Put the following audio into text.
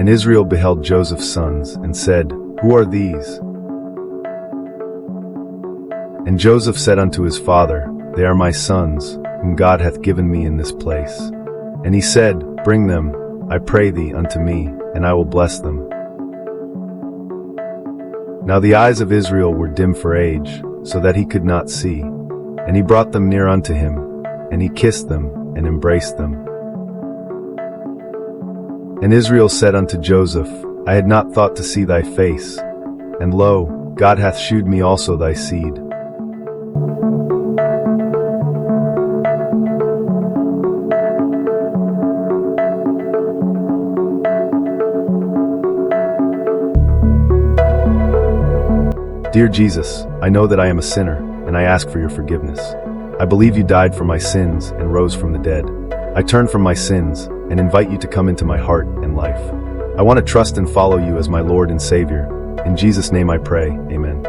And Israel beheld Joseph's sons, and said, Who are these? And Joseph said unto his father, They are my sons, whom God hath given me in this place. And he said, Bring them, I pray thee, unto me, and I will bless them. Now the eyes of Israel were dim for age, so that he could not see. And he brought them near unto him, and he kissed them, and embraced them. And Israel said unto Joseph, I had not thought to see thy face, and lo, God hath shewed me also thy seed. Dear Jesus, I know that I am a sinner, and I ask for your forgiveness. I believe you died for my sins and rose from the dead. I turn from my sins and invite you to come into my heart and life. I want to trust and follow you as my Lord and Savior. In Jesus' name I pray, amen.